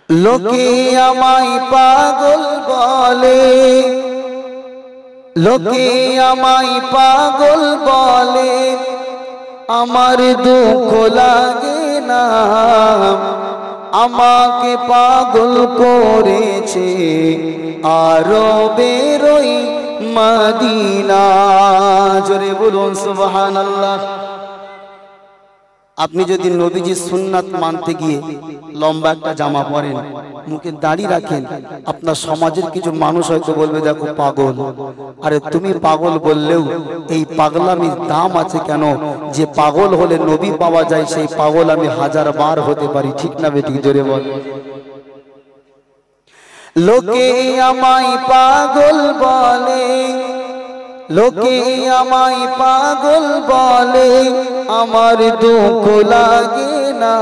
লোকে আমায় পাগল বলে, লোকে আমায় পাগল বলে, আমার দুঃখ লাগে না। আমাকে পাগল করেছে আরবের ওই মদিনা। জোরে বলুন সুবহানাল্লাহ। আপনি যদি নবীজির সুন্নাত মানতে গিয়ে লম্বা একটা জামা পরেন, মুখে দাড়ি রাখেন, আপনার সমাজের কিছু মানুষ হয়তো বলবে দেখো পাগল। আরে তুমি পাগল বললেও এই পাগলামির দাম আছে কেন? যে পাগল হলে নবী পাওয়া যায়, সেই পাগল আমি 1000 বার হতে পারি। ঠিক না বেটি? জোরে বল। লোকে আমায় পাগল বলে, লোকে আমায় পাগল বলে, আমার দুঃখ লাগে না।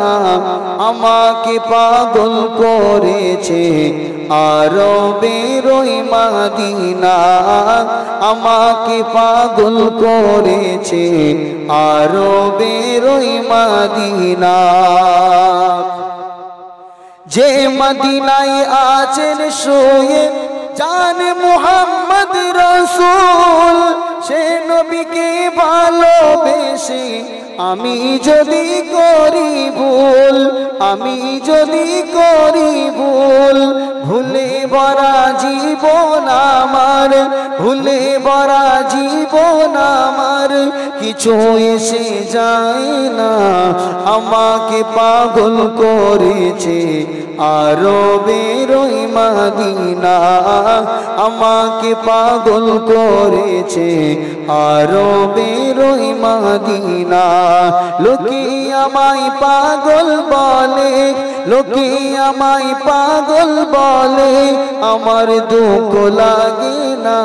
আমাকে পাগল করেছে আরবের ওই মদিনা। আমাকে পাগল করেছে আরবের ওই মদিনা। যে মদিনায় আছেন শুয়ে জান মুহাম্মদ রাসূল, সে নবীকে ভালোবেসে আমি যদি করি ভুল, আমি যদি করি ভুল, ভুলে ভরা জীবন আমার, ভুলে ভরা জীবন আমার, কিছু এসে যায় না। আমাকে পাগল করেছে আরবের ওই মদিনা। আমাকে পাগল করেছে আরবের ওই মদিনা। লোকে আমায় পাগল বলে, লোকে আমায় পাগল বলে, আমার দুঃখ লাগে না।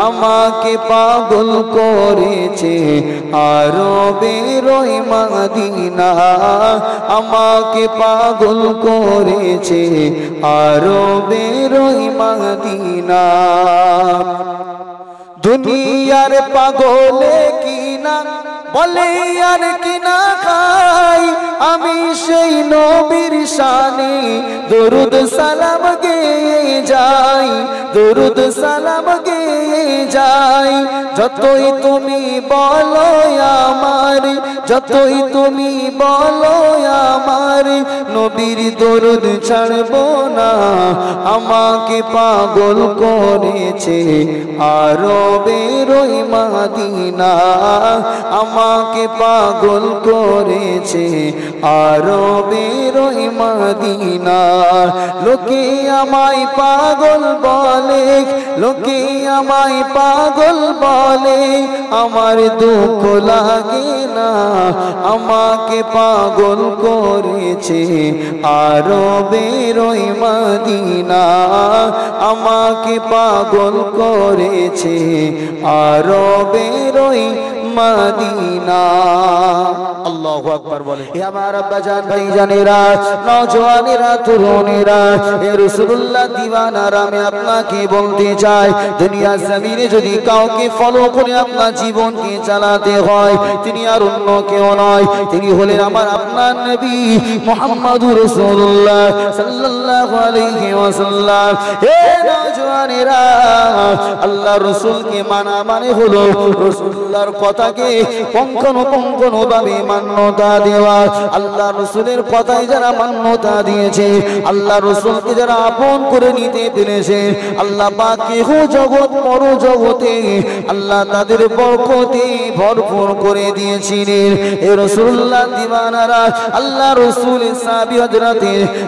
আমাকে পাগল করেছে আরবের ওই মদিনা। আমাকে পাগল করেছে আরবের ওই মদিনা। দুনিয়ার পাগলে কিনা বলে আর কিনা খাই, আমি সেই নবীর শানে দরুদ সালাম গেয়ে যাই, দরুদ সালাম গেয়ে যাই। যতই তুমি বলো আমার, যতই তুমি বলো আমার, নবীর দরুদ ছাড়বো না। আমাকে পাগল করেছে আরবের ওই মদিনা। আমাকে পাগল করেছে আরবের ওই মদিনা। লোকে আমায় পাগল বলে, লোকে আমায় পাগল বলে, আমার দুঃখ লাগে না। আমাকে পাগল করেছে আরবের ওই মদিনা। আমাকে পাগল করেছে আরবের ওই মদিনা। আল্লাহু আকবার বলে। হে আমার আব্বাজান ভাইজানেরা, নওজওয়ানেরা, তরুণেরা, হে রাসূলুল্লাহ দিওয়ানারা, আমি আপনাকে বলতে চাই, দুনিয়া জমিনে যদি কাউকে ফলো করে আপনার জীবনকে চালাতে হয়, তিনি আর অন্য কেউ নয়, তিনি হলেন আমার আপনার নবী মুহাম্মদুর রাসূলুল্লাহ সাল্লাল্লাহু আলাইহি ওয়াসাল্লাম। হে নওজওয়ানেরা, আল্লাহর রাসূলকে মানা মানে হলো রাসূলুল্লাহর কথাকে পুঙ্খানুপুঙ্খভাবে মান্যতা দেওয়া। আল্লাহ রাসূলের কথায় যারা মান্যতা দিয়েছে, আল্লাহ রাসূলকে যারা আপন করে নিতে পেরেছে, আল্লাহ পাক ইহ জগৎ পর জগতে আল্লাহ তাদের বরকতে ভরপুর করে দিয়েছিলেন। এ রাসূলুল্লাহ দিওয়ানারা, আল্লাহ রাসূলের সাহাবী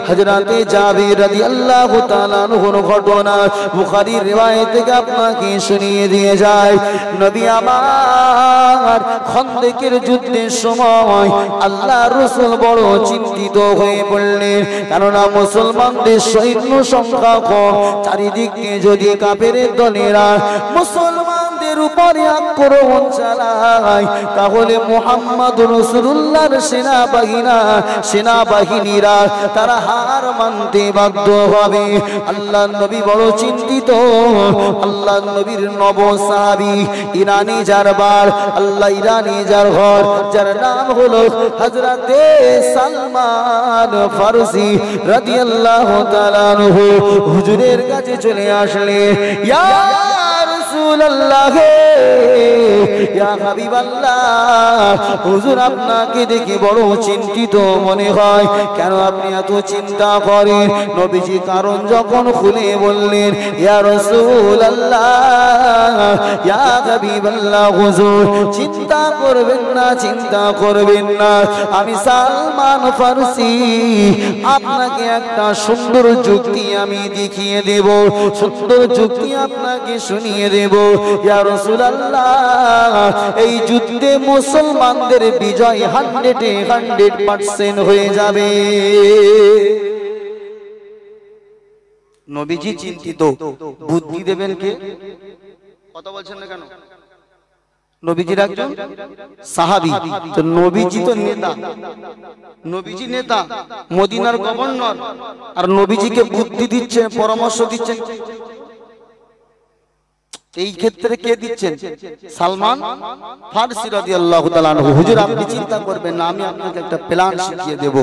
হযরতে জাবির রাদিয়াল্লাহু তাআলা আনহুর ঘটনা বুখারীর রিওয়ায়াত থেকে আপনাকে শুনিয়ে দিয়ে যায়। নবী আমার খন্দকের যুদ্ধের সময় আল্লাহ রাসূল বড় চিন্তিত হয়ে পড়লেন, কেননা মুসলমানদের সৈন্য সংখ্যা কম, চারিদিকে যদি কাফেরের দলেরা মুসলমানদের আমাদের উপরে আক্রমণ চালায় তাহলে মুহাম্মদুর রাসূলুল্লাহর সেনাবাহিনীরা তারা হার মানতে বাধ্য হবে। আল্লাহর নবী বড় চিন্তিত। আল্লাহর নবীর নব সাহাবী ইরানি জারবার আল্লাহ ইরানি জারঘর যার নাম হলো হযরতে সালমান ফারসি রাদিয়াল্লাহু তাআলা আনহু হুজুরের কাছে চলে আসলে, ইয়া রাসূলুল্লাহ, ইয়া হাবিবাল্লাহ, হুজুর আপনাকে দেখে বড় চিন্তিত মনে হয়, কেন আপনি এত চিন্তা করেন? নবীজি কারণ যখন খুলে বললেন, ইয়া রাসূলুল্লাহ, ইয়া হাবিবাল্লাহ, হুজুর চিন্তা করবেন না, চিন্তা করবেন না, আমি সালমান ফারসি আপনাকে একটা সুন্দর যুক্তি আমি দেখিয়ে দেব, সুন্দর যুক্তি আপনাকে শুনিয়ে দেব। ইয়া রাসূলুল্লাহ, এই যুদ্ধে মুসলমানদের বিজয় 100% হয়ে যাবে। নবীজি চিন্তিত, বুদ্ধি দেবেন কে? কথা বলছেন না কেন? নবীজির একজন সাহাবী, তো নবীজি তো নেতা, নবীজি নেতা, মদিনার গভর্নর, আর নবীজিকে বুদ্ধি দিচ্ছেন, পরামর্শ দিচ্ছেন। এই ক্ষেত্রে কে দিচ্ছেন? সালমান ফারসি রাদিয়াল্লাহু তাআলা আনহু। হুজুর আপনি চিন্তা করবেন না, আমি আপনাকে একটা প্ল্যান শিখিয়ে দেব।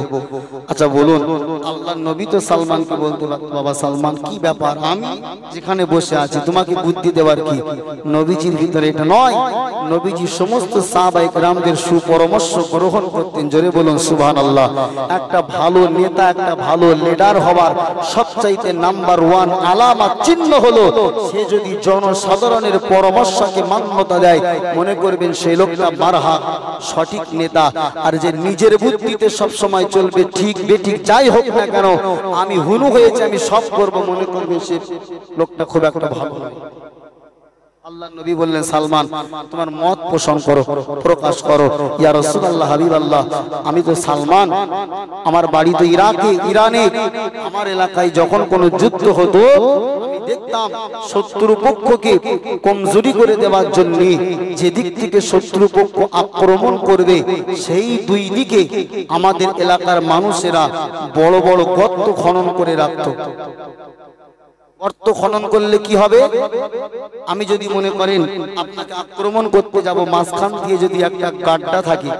আচ্ছা বলুন, আল্লাহর নবী তো সালমানকে বলতে পারতো, বাবা সালমান কি ব্যাপার, আমি যেখানে বসে আছি তোমাকে বুদ্ধি দেওয়ার কি? নবীজির ভিতরে এটা নয়। নবীজি সমস্ত সাহাবায়ে কেরামদের সুপরামর্শ গ্রহণ করতেন। জোরে বলুন সুবহানাল্লাহ। একটা ভালো নেতা, একটা ভালো লিডার হওয়ার সবচাইতে নাম্বার 1 আলামত চিহ্ন হলো সে যদি জনসাধারণের পরামর্শকে মান্যতা দেয়, মনে করবেন সেই লোকটা বারহা সঠিক নেতা। আর যে নিজের বুদ্ধিতে সব সময় চলবে, ঠিক বেঠিক যাই হোক না কেন, আমি হুনু হয়েছে, আমি সব করব, মনে করবেন সে লোকটা খুব একটা ভালো নয়। আল্লাহর নবী বললেন, সালমান তোমার মত পোষণ করো, প্রকাশ করো। ইয়া রাসূলুল্লাহ, হাবিবাল্লাহ, আমি তো সালমান, আমার বাড়ি তো ইরানে, আমার এলাকায় যখন কোনো যুদ্ধ হতো আমি দেখতাম শত্রু পক্ষকে কমজোরি করে দেওয়ার জন্য যে দিক থেকে শত্রু পক্ষ আক্রমণ করবে সেই দুই দিকে আমাদের এলাকার মানুষেরা বড় বড় গর্ত খনন করে রাখতো। গর্ত খনন করলে কি হবে? আমি যদি মনে করেন আপনাকে আক্রমণ করতে যাব, মাঝখান দিয়ে যদি একটা গাড্ডা থাকে,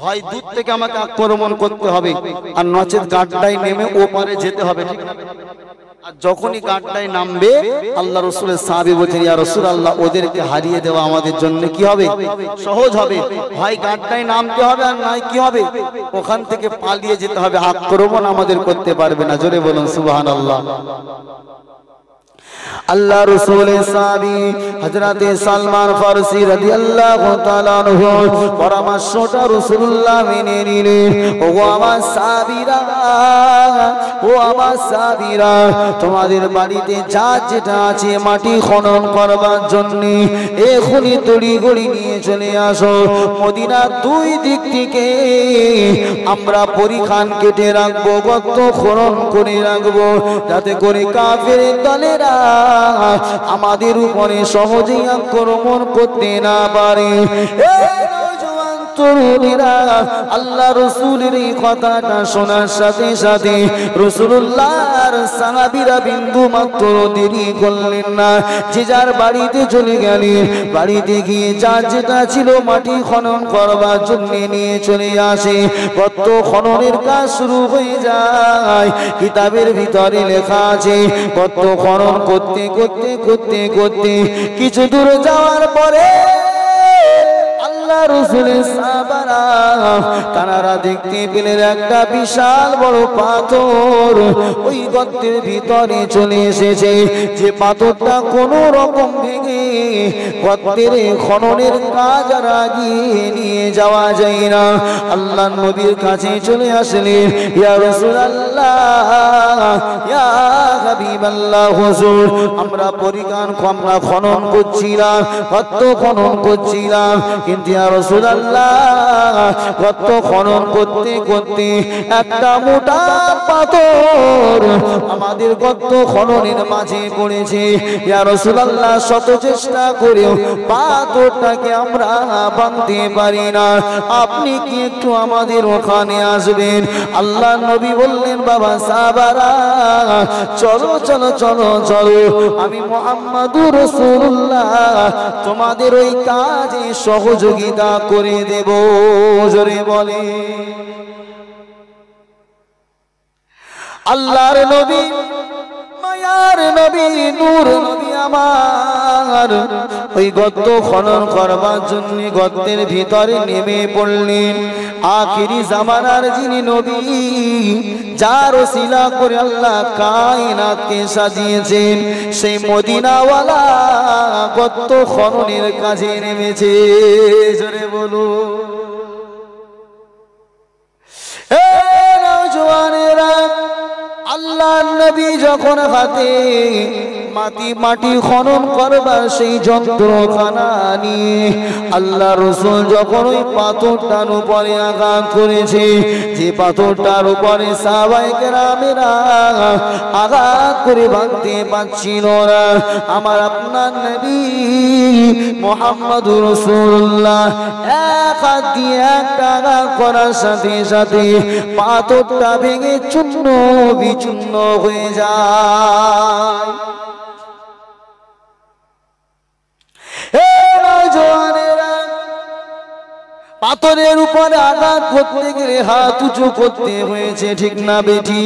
হয় দূর থেকে আমাকে আক্রমণ করতে হবে, আর নচেত গাড্ডায় নেমে ওপারে যেতে হবে, ঠিক না? আর যখনই গাড্ডায় নামবে, আল্লাহ রাসূলের সাহাবী বলেন, ইয়া রাসূলুল্লাহ, ওদেরকে হারিয়ে দেওয়া আমাদের জন্য কি হবে? সহজ হবে। হয় গাড্ডায় নামতে হবে, আর নয় কি হবে? ওখান থেকে পালিয়ে যেতে হবে, আক্রমণ আমাদের করতে পারবে না। জোরে বলুন সুবহানাল্লাহ। আল্লাহ রাসূলের সাহাবী হযরতে সালমান ফারসি রাদিয়াল্লাহু তাআলা আনহু পরামর্শটা রাসূলুল্লাহ মেনে নিলেন। ও আমার সাহাবীরা, ও আমার সাহাবীরা, তোমাদের বাড়িতে যা যেটা আছে মাটি খনন করবার জন্য এখনই তড়িঘড়ি নিয়ে চলে আসো। মদিনার দুই দিক থেকে আমরা পরিখান কেটে রাখবো, গর্ত খনন করে রাখবো, যাতে করে কাফের দলেরা আমাদের উপরে সহজেই আক্রমণ করতে না পারে। তরুণীরা আল্লাহ রাসূলের এই কথাটা শোনার সাথে সাথে রাসূলুল্লাহর সাহাবীরা বিন্দু মাত্র দেরি করলেন না, যে যার বাড়িতে চলে গেলেন। বাড়িতে গিয়ে যার যেটা ছিল মাটি খনন করবার জন্য নিয়ে চলে আসে। গর্ত খননের কাজ শুরু হয়ে যায়। কিতাবের ভিতরে লেখা আছে, গর্ত খনন করতে করতে করতে করতে কিছু দূর যাওয়ার পরে আল্লাহ রাসূলের সাহাবারা তারা দেখতে পেলেন একটা বিশাল বড় পাথর ওই গর্তের ভিতরে চলে এসেছে। যে পাথরটা কোনো রকম ভেঙে গর্তের খননের কাজ আর আগিয়ে নিয়ে যাওয়া যায় না। আল্লাহ নবীর কাছে চলে আসলেন, ইয়া রাসূলুল্লাহ, ইয়া হাবিবাল্লাহ, হুজুর আমরা আমরা খনন করছিলাম, গর্ত খনন করছিলাম, কিন্তু ইয়া রাসূলুল্লাহ গর্ত খনন করতে করতে একটা মোটা পাথর আমাদের গর্ত খননের মাঝে পড়েছে ইয়া রাসূলুল্লাহ শত চেষ্টা করেও পাথরটাকে আমরা ভাঙতে পারি না আপনি কি একটু আমাদের ওখানে আসবেন আল্লাহ নবী বললেন বাবা সাহাবারা চলো চলো চলো চলো আমি মুহাম্মাদুর রাসূলুল্লাহ তোমাদের ওই কাজে সহযোগিতা করে দেব জোরে বলে আল্লাহর নবী মায়ার নবী নূর নবী আমার ওই গর্ত খনন করবার জন্য গর্তের ভিতরে নেমে পড়লেন আখিরি জামানার যিনি নবী যার ওসিলা করে আল্লাহ কায়নাতকে সাজিয়েছেন সেই মদিনাওয়ালা গর্ত খননের কাজে নেমেছে জোরে বলো এ নওজওয়ানেরা আল্লাহর নবী যখন হাতে মাটি খনন করবার সেই যন্ত্রখানা নিয়ে আল্লাহ রাসূল যখন ওই পাথরটার উপরে আঘাত করেছে যে পাথরটার উপরে সাহাবায়ে কেরামেরা আঘাত করে ভাঙতে পারছিল না আমার আপনার নবী মুহাম্মদুর রাসূলুল্লাহ এক হাত দিয়ে একটা আঘাত করার সাথে সাথে পাথরটা ভেঙে চূর্ণ বিচূর্ণ হয়ে যায় পাথরের উপরে আঘাত করতে গেলে হাত উঁচু করতে হয়েছে ঠিক না বেটি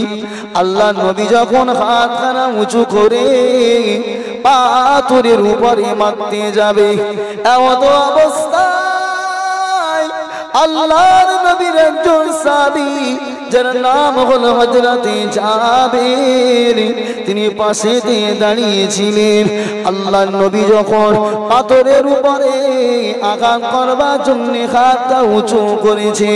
আল্লাহ নবী যখন হাতখানা উঁচু করে পাথরের উপরে মারতে যাবে এমন অবস্থায় আল্লাহর নবীর একজন সাহাবী যার নাম হলো হযরতে জাবের তিনি পাশে দিয়ে দাঁড়িয়েছিলেন আল্লাহর নবী যখন পাথরের উপরে আঘাত করবার জন্য হাতটা উঁচু করেছে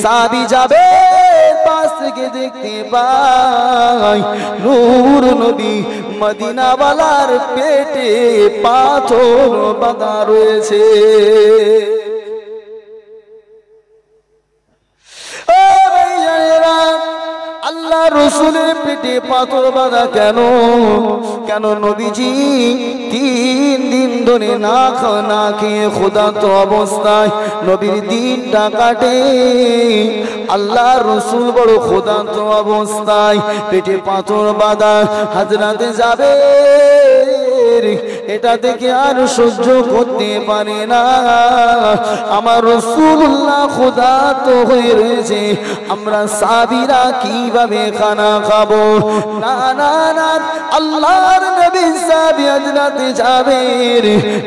সাহাবী জাবের পাশ থেকে দেখতে পায় নূর নবী মদিনাওয়ালার পেটে পাথর বাঁধা রয়েছে আল্লাহ রাসূলের পেটে পাথর বাঁধা কেন কেন নবীজি 3 দিন ধরে না খেয়ে ক্ষুধার্ত অবস্থায় নবীর দিনটা কাটে আল্লাহ রাসূল বড় ক্ষুধার্ত অবস্থায় পেটে পাথর বাঁধা হযরতে জাবের এটা দেখে আর সহ্য করতে পারে না আমার রাসূলুল্লাহ ক্ষুধার্ত হয়ে রয়েছে আমরা সাহাবীরা কিভাবে খানা খাবো না না না আল্লাহর নবী সাহাবী হযরতে জাবের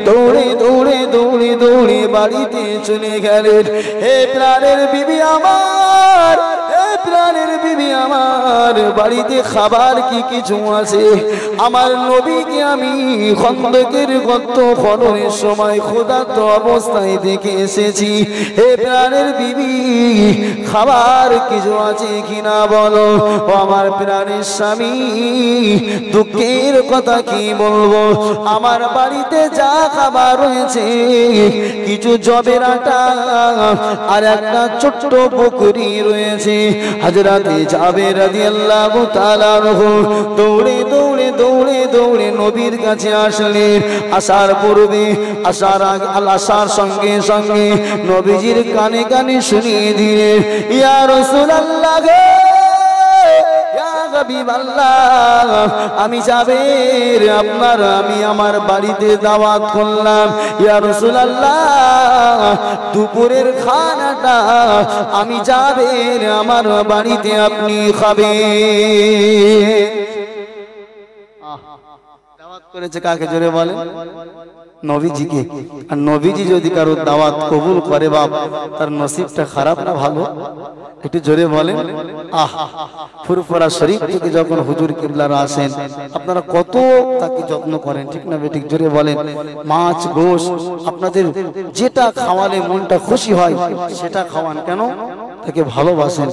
দৌড়ে দৌড়ে দৌড়ে দৌড়ে বাড়িতে চলে গেলেন হে প্রাণের বিবি আমার প্রাণের বিবি আমার বাড়িতে খাবার কি কিছু আছে আমার নবীকে আমি খন্দকের গর্ত খননের সময় ক্ষুধার্ত অবস্থায় দেখে এসেছি হে প্রাণের বিবি খাবার কিছু আছে কিনা বলো ও আমার প্রাণের স্বামী দুঃখের কথা কি বলবো আমার বাড়িতে যা খাবার রয়েছে কিছু জবের আটা আর একটা ছোট্ট বকরি রয়েছে হযরতে জাবের রাদিয়াল্লাহু তাআলা আনহু দৌড়ে দৌড়ে দৌড়ে দৌড়ে নবীর কাছে আসলেন আসার পূর্বে আসার সঙ্গে সঙ্গে নবীজির কানে কানে শুনিয়ে দিলেন ইয়া রাসূলুল্লাহ গে ইয়া হাবিবাল্লাহ আমি জাবের আমি আমার বাড়িতে দাওয়াত করলাম ইয়া রাসূলুল্লাহ দুপুরের খানাটা আমি জাবের আমার বাড়িতে আপনি খাবেন দাওয়াত করেছে কাকে জোরে বলেন নবীজিকে আর নবীজি যদি কারো দাওয়াত কবুল করে বাপ তার নসিবটা খারাপ না ভালো একটু জোরে বলেন ফুরফুরা শরীফ থেকে যখন হুজুর কিবলারা আসেন আপনারা কত তাকে যত্ন করেন ঠিক না বেঠিক জোরে বলেন মাছ গোশ আপনাদের যেটা খাওয়ালে মনটা খুশি হয় সেটা খাওয়ান কেন তাকে ভালোবাসেন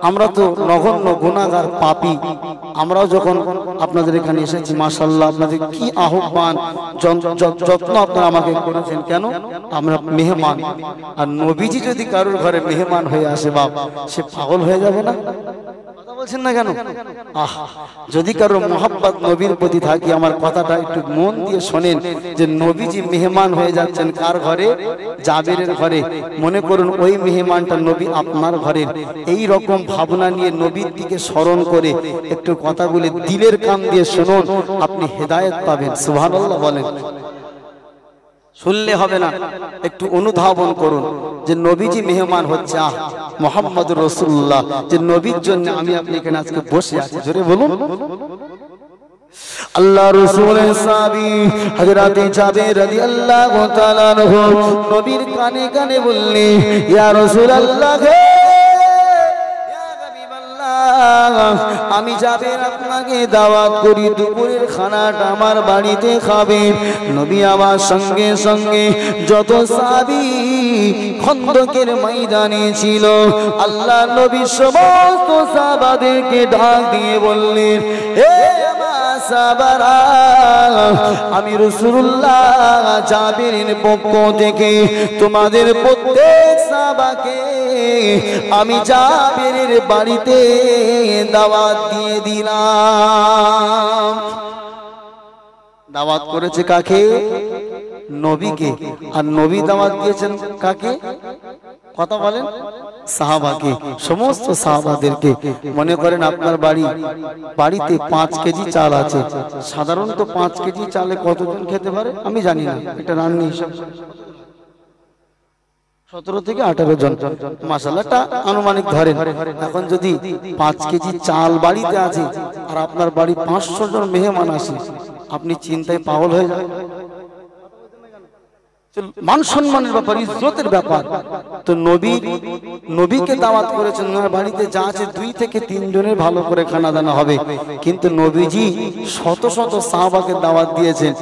আমরা তো নগণ্য গুনাহগার পাপী আমরাও যখন আপনাদের এখানে এসেছি মাশাআল্লাহ আপনাদের কি আহ্বান যত্ন আপনারা আমাকে করেছেন কেন আমরা মেহমান আর নবীজি যদি কারোর ঘরে মেহমান হয়ে আসে বাপ সে পাগল হয়ে যাবে না কথা বলছেন না কেন? যদি কারো মোহাব্বত নবীর প্রতি থাকে, আমার কথাটা একটু মন দিয়ে শোনেন, যে নবীজি মেহমান হয়ে যাচ্ছেন কার ঘরে? জাবেরের ঘরে। মনে করুন ওই মেহমানটা নবী আপনার ঘরের। এই রকম ভাবনা নিয়ে নবীর দিকে স্মরণ করে একটু কথাগুলি দিলের কান দিয়ে শুনুন, আপনি হেদায়েত পাবেন। সুবহানাল্লাহ বলেন। শুনলে হবে না, একটু অনুধাবন করুন যে নবীজি মেহমান হচ্ছে। মুহাম্মদুর রাসূলুল্লাহ, যে নবীর জন্য আমি আপনি এখানে আজকে বসে আছি। জোরে বলুন। আল্লাহ রাসূলের সাহাবী হযরত জাবের রাদিয়াল্লাহু তাআলা আনহু নবীর কানে কানে বললেন, ইয়া রাসূলুল্লাহ, আমি জাবের আপনাকে দাওয়াত করি, দুপুরের খানাটা আমার বাড়িতে খাবেন। নবী আমার সঙ্গে সঙ্গে যত সাহাবী খন্দকের ময়দানে ছিল, আল্লাহ নবী সমস্ত সাহাবাদেরকে ডাক দিয়ে বললেন, হে আমার সাহাবারা, আমি রাসূলুল্লাহ জাবেরের পক্ষ থেকে তোমাদের প্রত্যেক সাহাবাকে আমি জাবেরের বাড়িতে দাওয়াত দিয়ে দিলাম। দাওয়াত করেছে কাকে? নবীকে। আর নবী দাওয়াত দিয়েছেন কাকে? কথা বলেন। সাহাবাকে, সমস্ত সাহাবাদেরকে। মনে করেন আপনার বাড়িতে 5 কেজি চাল আছে। সাধারণত 5 কেজি চালে কতজন খেতে পারে আমি জানি না, এটা রান্নি হিসাব 17 থেকে 18 জন মাশাআল্লাহটা আনুমানিক ধরেন। এখন যদি 5 কেজি চাল বাড়িতে আছে আর আপনার বাড়ি 500 জন মেহমান আসে, আপনি চিন্তায় পাগল হয়ে যাবেন। মান সম্মানের ব্যাপার, ইজ্জতের ব্যাপার। তো নবীকে দাওয়াত করেছেন, ওনার বাড়িতে যা আছে 2 থেকে 3 জনের ভালো করে খানা দানা হবে। কিন্তু নবীজি শত শত সাহাবাকে দাওয়াত দিয়েছেন।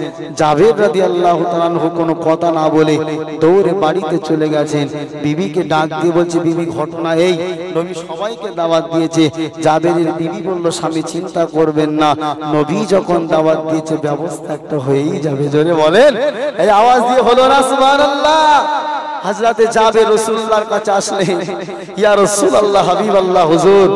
জাবের রাদিয়াল্লাহু তাআলা আনহু কোনো কথা না বলে দৌড়ে বাড়িতে চলে গেছেন। বিবিকে ডাক দিয়ে বলছে, বিবি ঘটনা এই, নবী সবাইকে দাওয়াত দিয়েছে। জাবেরের বিবি বলল, স্বামী চিন্তা করবেন না, নবী যখন দাওয়াত দিয়েছে ব্যবস্থা একটা হয়েই যাবে। জোরে বলেন। এই আওয়াজ দিয়ে হলো না সুবহানাল্লাহ। হযরতে জাবের রাসূলুল্লাহর কাছে আসলেন, ইয়া রাসূলুল্লাহ, হাবিবাল্লাহ, হুজুর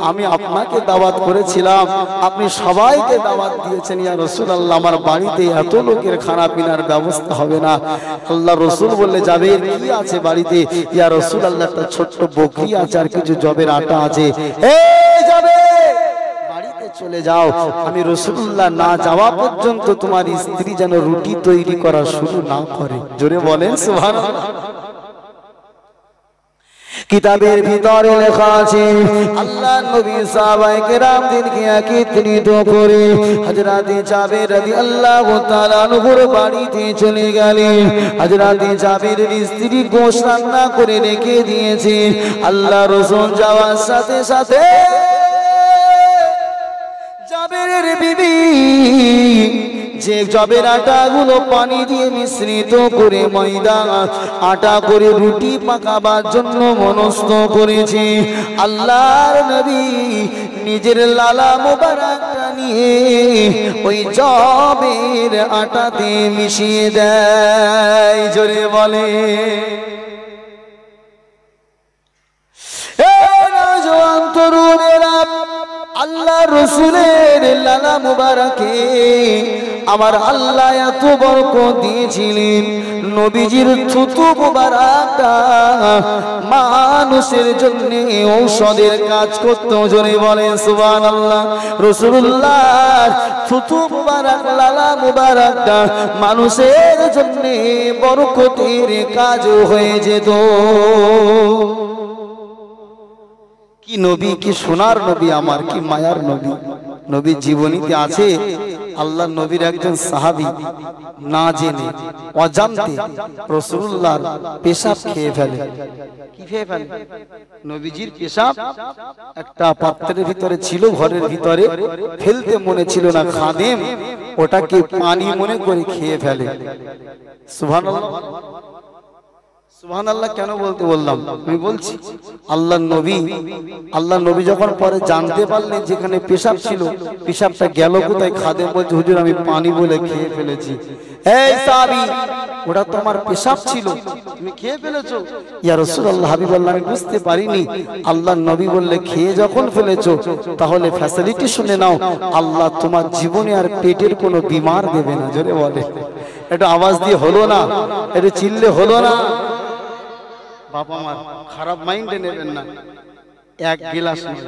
আমি আপনাকে দাওয়াত করেছিলাম, আপনি সবাইকে দাওয়াত দিয়েছেন। ইয়া রাসূলুল্লাহ, আমার বাড়িতে এত লোকের খানা পিনার ব্যবস্থা হবে না। আল্লাহ রাসূল বললে, জাবের কি আছে বাড়িতে? ইয়া রাসূলুল্লাহ, একটা ছোট্ট বকরি আছে আর কিছু জবের আটা আছে। এই জাবের, বাড়িতে চলে যাও, আমি রাসূলুল্লাহ না যাওয়া পর্যন্ত তোমার স্ত্রী যেন রুটি তৈরি করা শুরু না করে। জোরে বলেন সুবহানাল্লাহ। কিতাবের ভিতরে লেখা আছে, আল্লাহ নবী সাহাবায়ে কেরামদেরকে একত্রিত করে হযরত জাবের রাদিয়াল্লাহু তাআলা আনহুর বাড়িতে চলে গেলেন। হযরত জাবেরের স্ত্রী গোশত রান্না করে রেখে দিয়েছে। আল্লাহ রাসূল যাওয়ার সাথে সাথে জাবেরের বিবি যে জবের আটাগুলো পানি দিয়ে মিশ্রিত করে ময়দা আটা করে রুটি পাকাবার জন্য মনস্থ করেছে, আল্লাহর নবী নিজের লালা মোবারকটা নিয়ে ওই জবের আটাতে মিশিয়ে দেয়। জোরে বলে। নওজোয়ান তরুণেরা, আল্লাহ রাসূলের লালা মুবারকে আমার আল্লাহ এত বরকত দিয়েছিলেন, নবীজির থুতু মুবারকটা মানুষের জন্য ঔষধের কাজ করত। জোরে বলেন সুবহানাল্লাহ। রাসূলুল্লাহর থুতু মুবারক, লালা মুবারকটা মানুষের জন্য বরকতের কাজ হয়ে যেত। কি নবী, কি সোনার নবী, আমার কি মায়ার নবী। নবীর জীবনীতে আছে, আল্লাহ নবীর একজন সাহাবী না জেনে অজান্তে রাসূলুল্লাহর পেশাব খেয়ে ফেলে। কি খেয়ে ফেলে? নবীজির পেশাব একটা পাত্রের ভিতরে ছিল, ঘরের ভিতরে ফেলতে মনে ছিল না, খাদেম ওটাকে পানি মনে করে খেয়ে ফেলে। সুবহানাল্লাহ। সুবহানাল্লাহ কেন বলতে বললাম আমি বলছি, আল্লাহ নবী যখন পরে জানতে পারলেন যেখানে পেশাব ছিল, পেশাবটা গেল কোথায়, খাদেম বলছে হুজুর আমি পানি বলে খেয়ে ফেলেছি। এই সাহাবী, ওটা তোমার পেশাব ছিল, তুমি খেয়ে ফেলেছো? ইয়া রাসূলুল্লাহ, হাবিবাল্লাহ আমি বুঝতে পারিনি। আল্লাহ নবী বললে খেয়ে যখন ফেলেছো তাহলে ফ্যাসিলিটি শুনে নাও, আল্লাহ তোমার জীবনে আর পেটের কোনো বিমার দেবে না। জোরে বলে, এটা আওয়াজ দিয়ে হলো না, এটা চিল্লে হলো না। বাবা আমার খারাপ মাইন্ডে নেবেন না, এক গিলাস নয়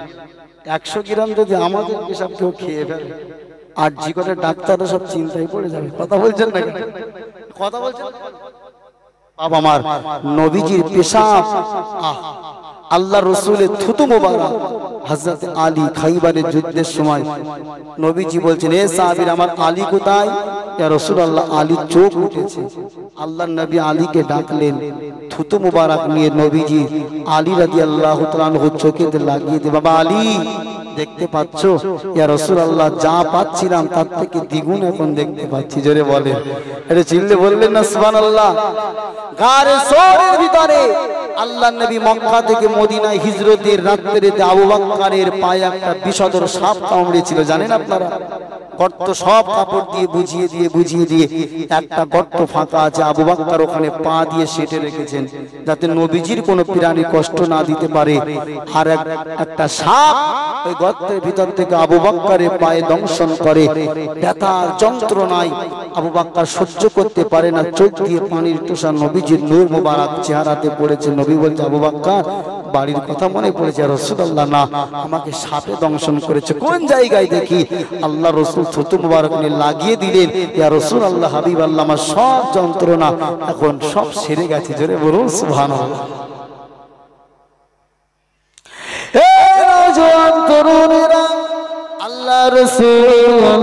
100 গ্রাম যদি আমাদের পেশাব কেউ খেয়ে ফেলে, আর জি করে ডাক্তাররা সব চিন্তায় পড়ে যাবে। কথা বলছেন না? কথা বলছেন বাবা আমার, নবীজির পেশাব, আল্লাহ রসুলের থুতু মোবারক, হযরত আলী খাইবারের যুদ্ধের সময় নবীজি বলছেন, এ সাহাবীরা আমার আলী কোথায়? ইয়া রাসূলুল্লাহ আলীর চোখ উঠেছে। আল্লাহ নবী আলীকে ডাকলেন, থুতু মোবারক নিয়ে নবীজি আলী রাদিয়াল্লাহু তাআলা আনহু চোখেতে লাগিয়ে দিয়ে, বাবা আলী দেখতে পাচ্ছ? ইয়া রাসূলুল্লাহ যা পাচ্ছিলাম তার থেকে দ্বিগুণ এখন দেখতে পাচ্ছি। জোরে বলে, এটা চিল্লে বললেন না সুবহানাল্লাহ? গারে সোরের ভিতরে আল্লাহ নবী মক্কা থেকে মদিনায় হিজরতের রাত্রিতে আবু বকরের পায়ে একটা বিষধর সাপ কামড়েছিল, জানেন আপনারা? গর্ত সব কাপড় দিয়ে বুঝিয়ে দিয়ে একটা গর্ত ফাঁকা আছে, আবু বকর ওখানে পা দিয়ে সেটে রেখেছেন যাতে নবীজির কোনো প্রাণী কষ্ট না দিতে পারে। আর একটা সাপ ওই গর্তের ভিতর থেকে আবু বকরের পায়ে দংশন করে। ব্যথার যন্ত্রণায় আবু বকর সহ্য করতে পারে না, চোখ দিয়ে পানির তুষার নবীজির নূর মোবারক চেহারাতে পড়েছে। নবী বলছে, আবু বকর বাড়ির কথা মনে পড়েছে? রাসূলুল্লাহ না, আমাকে সাপে দংশন করেছে। কোন জায়গায় দেখি? আল্লাহ রাসূল থুতু মোবারক নিয়ে লাগিয়ে দিলেন। ইয়া রাসূলুল্লাহ, হাবিবাল্লাহ আমার সব যন্ত্রণা এখন সব সেরে গেছে। জোরে বলুন সুবহানাল্লাহ। এ নওজোয়ান তরুণেরা, আল্লাহ রাসূল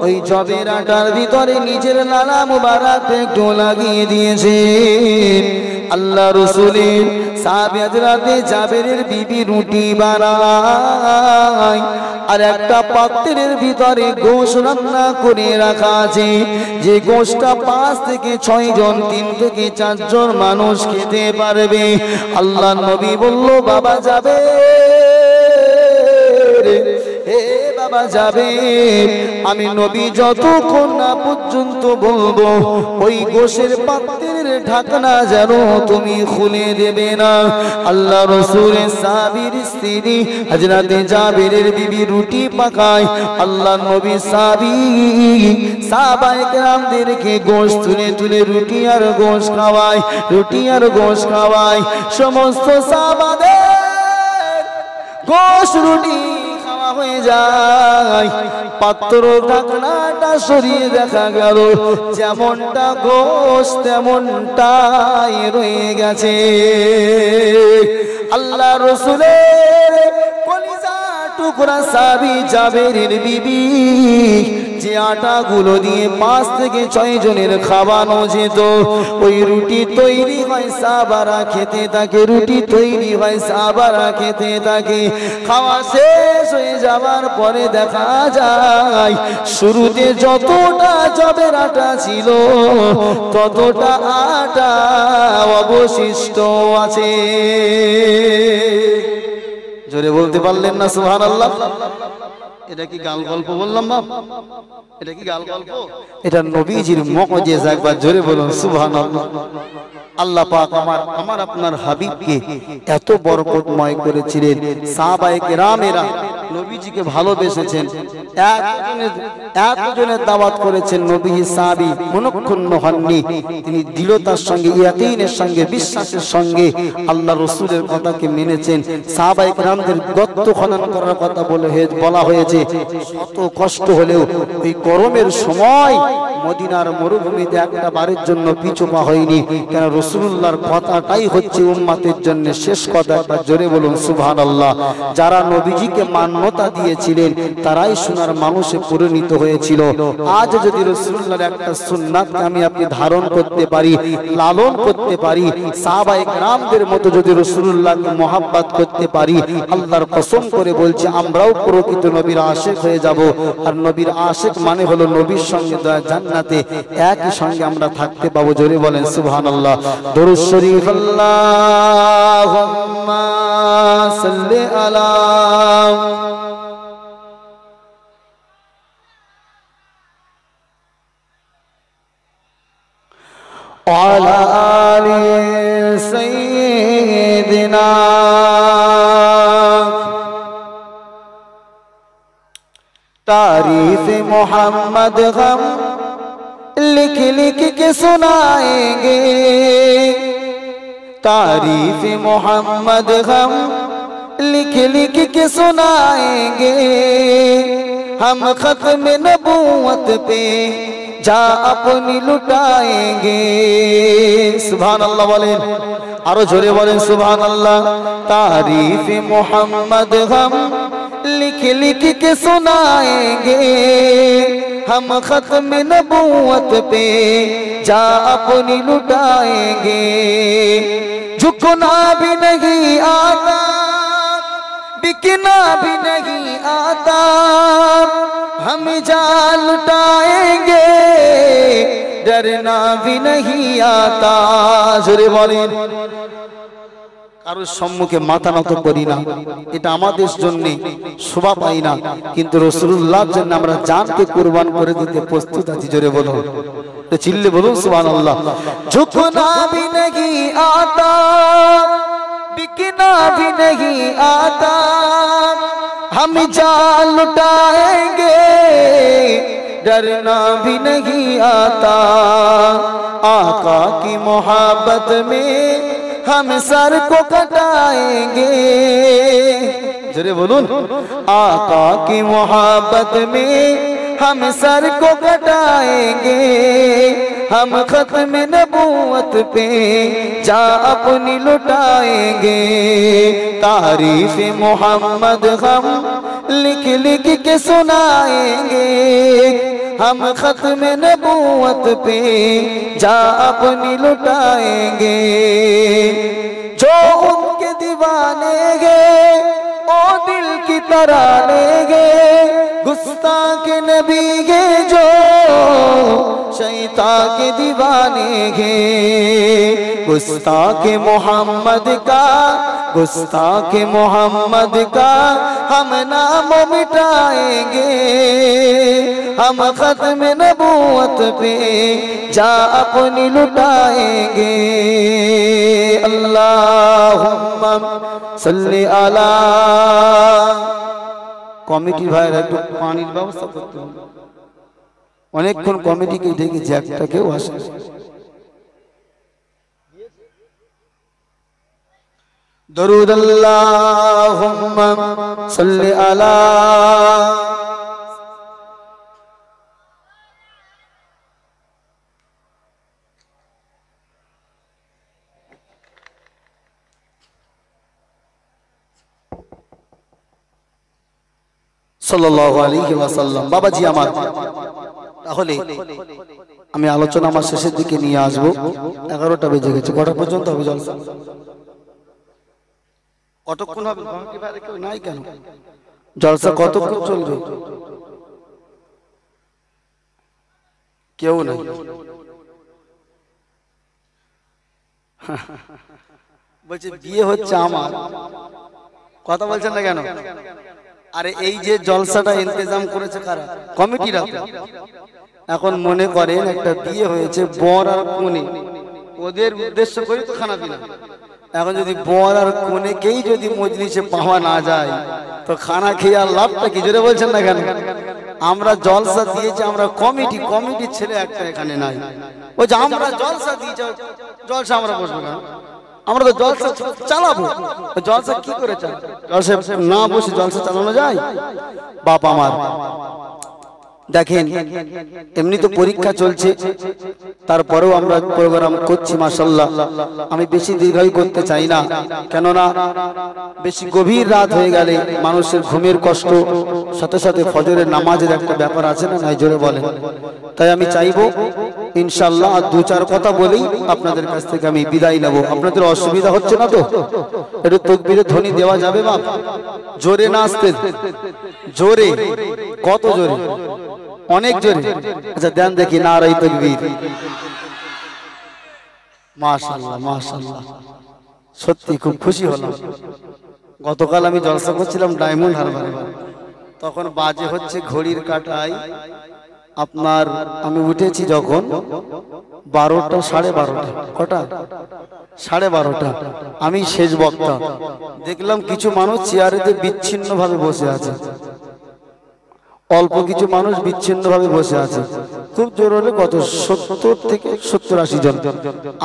ওই জবের আটার ভিতরে নিজের লালা মুবারক একটু লাগিয়ে দিয়েছেন। আল্লাহ রাসূলের সাহাবী হযরতে জাবেরের বিবি রুটি বানায়, আর একটা পাত্রের ভিতরে গোশত রান্না করে রাখা আছে, যে গোশতটা 5 থেকে 6 জন, 3 থেকে 4 জন মানুষ খেতে পারবে। আল্লাহ নবী বলল, বাবা যাবে, হে বাবা যাবে, আমি নবী যতক্ষণ না পর্যন্ত বলবো ওই গোশের পাত্রের ঢাকনা যেন তুমি খুলে দেবে না। আল্লাহ রাসূলের সাহাবীর স্ত্রী হযরতে জাবেরের বিবি রুটি পাকায়, আল্লাহ নবী সাহাবায়ে কেরামদেরকে গোশত তুলে তুলে রুটি আর গোশত খাওয়ায়। সমস্ত সাহাবাদের গোশত রুটি হয়ে যায়, পাত্র ঢাকনাটা সরিয়ে দেখা গেল যেমনটা গোশত তেমনটাই রয়ে গেছে। আল্লাহ রাসূলের কলিজা টুকরা সাহাবী জাবেরের বিবি, যে আটাগুলো দিয়ে 5 থেকে 6 জনের খাওয়ানো যেত, ওই রুটি তৈরি হয় সাহাবারা খেতে থাকে, রুটি তৈরি হয় সাহাবারা খেতে থাকে। খাওয়া শেষ হয়ে যাওয়ার পরে দেখা যায় শুরুতে যতটা জবের আটা ছিল ততটা আটা অবশিষ্ট আছে। জোরে বলতে পারলেন না সুবহানাল্লাহ? এটা কি গাল গল্প বললাম বাপ? এটা কি গাল গল্প? এটা নবীজির মুজিজা। একবার জোরে বলুন সুবহানাল্লাহ। আল্লাহ পাক আমার আপনার হাবিবকে এত বরকতময় করেছিলেন। সাহাবায়ে কেরামেরা নবীজিকে ভালোবেসেছেন, একজনের দাওয়াত করেছেন, নবীজি সাহাবী মনক্ষুণ্ণ হননি। তিনি দৃঢ়তার সঙ্গে, ইয়াকিনের সঙ্গে, বিশ্বাসের সঙ্গে আল্লাহ রাসূলের কথাকে মেনেছেন। সাহাবায়ে কেরামদের গর্ত খনন করার কথা বলা হয়েছে। শত কষ্ট হলেও ওই গরমের সময় মদিনার মরুভূমিতে একটা বারের জন্য পিছু পা হয়নি। কেন? রাসূলুল্লাহর কথাটাই হচ্ছে উম্মতের জন্য শেষ কথা। একবার জোরে বলুন সুবহানাল্লাহ। যারা নবীজিকে মান্যতা দিয়েছিলেন তারাই সোনার মানুষে পরিণত হয়েছিল। আজ যদি রাসূলুল্লাহর একটা সুন্নাতকে আমি আপনি ধারণ করতে পারি, লালন করতে পারি, সাহাবায়ে কেরামদের মতো যদি রাসূলুল্লাহকে মহব্বত করতে পারি, আল্লাহর কসম করে বলছি আমরাও প্রকৃত নবীর আশিক হয়ে যাব। আর নবীর আশিক মানে হলো নবীর সঙ্গে জান্নাতে একই সঙ্গে আমরা থাকতে পাবো। জোরে বলেন সুবহানাল্লাহ। দরুদ শরীফ আল্লাহুম্মা সাল্লি আলা وعلى آل سيدنا तारीफ मोहम्मद हम लिख लिख के सुनाएंगे, तारीफ मोहम्मद हम लिख लिख के सुनाएंगे। हम खत्म नबूवत पे जा अपनी लुटाएंगे। सुभान अल्लाह बोलें, आरो जोरे बोलें सुभान अल्लाह। तारीफ मोहम्मद हम लिख लिख के सुनाएंगे, हम खत्म नबूवत पे जा अपनी लुटाएंगे। झुकना भी नहीं आता, बिकना भी नहीं आता, हम जा लुटाएंगे, डरना भी नहीं आता। जोरे बोलें, কারোর সম্মুখে মাথা নত করি না, এটা আমাদের জন্য শোভা পাই না, কিন্তু রাসূলুল্লাহর জন্য আমরা জানকে কুরবান করে দিতে প্রস্তুত আছি। জোরে বলুন, চিল্লে বলুন সুবহানাল্লাহ। ঝুকনা भी नहीं आता, बिकना भी नहीं आता, हम जान लुटाएंगे, डरना भी नहीं आता। आका की मोहब्बत में हम सर को कटाएंगे। जरे बोलून, आका की मोहब्बत में हम सर को कटाएंगे। हम खत्म नबूवत पे जा अपनी लुटाएंगे। तारीफ मोहम्मद हम लिख लिख के सुनाएंगे। हम खत्म नबूवत पे जा अपनी लुटाएंगे। जो उनके दीवाने हैं ओ दिल की तरह लेंगे। गुस्ताख के नबी के जो शैतान के दीवाने हैं। गुस्ताख मोहम्मद का, गुस्ताख मोहम्मद का हम नाम मिटाएंगे। हम खत्म नबूवत पे जा अपनी लुटाएंगे। अल्लाहुम्मा सल्ली अला। কমিটি ভাইরা একটু পানির ব্যবস্থা করতে হবে। অনেকক্ষণ কমিটিকে ডেকেছি, একটা কেউ আসে। দরুদ আল্লাহুম্মা সাল্লি আলা। সাল্লাল্লাহু আলাইহি ওয়াসাল্লাম। বাবাজি আমার, তাহলে আমি আলোচনা আমার শেষের দিকে নিয়ে আসব। 11টা বেজে গেছে। কটা পর্যন্ত হবে জলসা? কতক্ষণ হবে? কেউ নাই কেন? জলসা কতক্ষণ চলবে? কেউ নাই। বলছে বিয়ে হচ্ছে আমার, কথা বলছেন না কেন? আরে এই যে জলসাটা ইন্তজাম করেছে কারা? কমিটিরা। এখন মনে করেন একটা বিয়ে হয়েছে, বর আর কনে, ওদের উদ্দেশ্য করে তো খানা পিনা। এখন যদি বর আর কনেকেই যদি মজলিসে পাওয়া না যায় তো খানা খেয়ে আর লাভটা কি? জোরে বলছেন না কেন? আমরা জলসা দিয়েছি, আমরা কমিটির ছেলে একটা এখানে নাই। ওই যে আমরা জলসা দিয়েছি, জলসা আমরা বসবো কেন? আমরা তো জলসা চালাবো। জলসা কি করে চালাবো? জলসা না বসে জলসা চালানো যায়? বাপ আমার, দেখেন এমনি তো পরীক্ষা চলছে, তারপরেও আমরা প্রোগ্রাম করছি মাশাআল্লাহ। আমি বেশি দীর্ঘায়ু করতে চাই না, কেননা বেশি গভীর রাত হয়ে গেলে মানুষের ঘুমের কষ্ট, সাথে সাথে ফজরের নামাজের একটা ব্যাপার আছে না, নাই জোরে বলেন। তাই আমি চাইবো ইনশাআল্লাহ আর 2-4 কথা বলেই আপনাদের কাছ থেকে আমি বিদায় নেব। আপনাদের অসুবিধা হচ্ছে না তো? একটু তাকবীরের ধ্বনি দেওয়া যাবে বাপ? জোরে না আসতে, জোরে, কত জোরে? অনেক জোরে। আচ্ছা দেন দেখি নারায়ে তাকবীর। মাশাআল্লাহ মাশাআল্লাহ, সত্যি খুব খুশি হলাম। গতকাল আমি জলসা করছিলাম ডায়মন্ড হারবারে, তখন বাজে হচ্ছে ঘড়ির কাঁটায় আপনার, আমি উঠেছি যখন 12টা 12:30, কটা 12:30। আমি শেষ বক্তা, দেখলাম কিছু মানুষ চেয়ারেতে বিচ্ছিন্ন ভাবে বসে আছে, অল্প কিছু মানুষ বিচ্ছিন্ন ভাবে বসে আছে, খুব জোর হলে কত 70 থেকে 70-80 জন।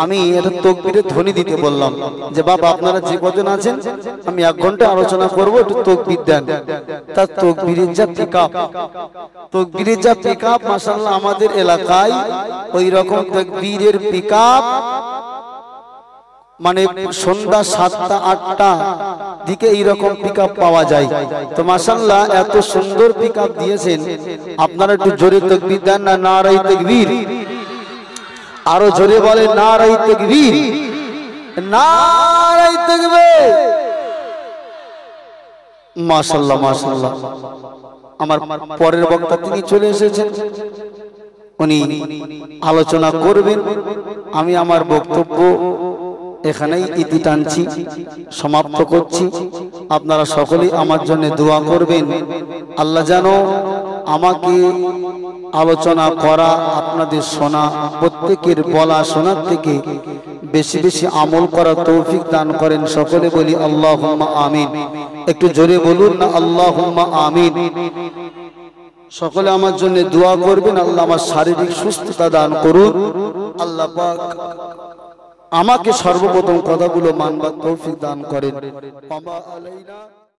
আমি এটা তাকবীরের ধ্বনি দিতে বললাম যে বাবা আপনারা যে কজন আছেন আমি 1 ঘন্টা আলোচনা করব, একটু তাকবীর দেন। তার তাকবীরের যা পিকআপ, তাকবীরের যা পিকআপ মাশাআল্লাহ, আমাদের এলাকায় ওই রকম তাকবীরের পিকআপ মানে সন্ধ্যা 7টা 8টা দিকে এইরকম পিকআপ পাওয়া যায়। তো মাশাআল্লাহ এত সুন্দর পিকআপ দিয়েছেন, আপনারা একটু জোরে তাকবীর দেন না, নারায়ে তাকবীর। আরো জোরে বলেন নারায়ে তাকবীর, নারায়ে তাকবীর। মাশাআল্লাহ মাশাআল্লাহ। আমার পরের বক্তা তিনি চলে এসেছেন, উনি আলোচনা করবেন। আমি আমার বক্তব্য এখানেই ইতি টানছি, সমাপ্ত করছি। আপনারা সকলেই আমার জন্য দোয়া করবেন, আল্লাহ যেন আমাকে আলোচনা করা, আপনাদের শোনা, প্রত্যেকের বলা শোনার থেকে বেশি বেশি আমল করা তৌফিক দান করেন। সকলে বলি আল্লাহুম্মা আমিন। একটু জোরে বলুন না আল্লাহুম্মা আমিন। সকলে আমার জন্য দোয়া করবেন, আল্লাহ আমার শারীরিক সুস্থতা দান করুন। আল্লাহ পাক আমাকে সর্বপ্রথম কথাগুলো মানবার তৌফিক দান করেন।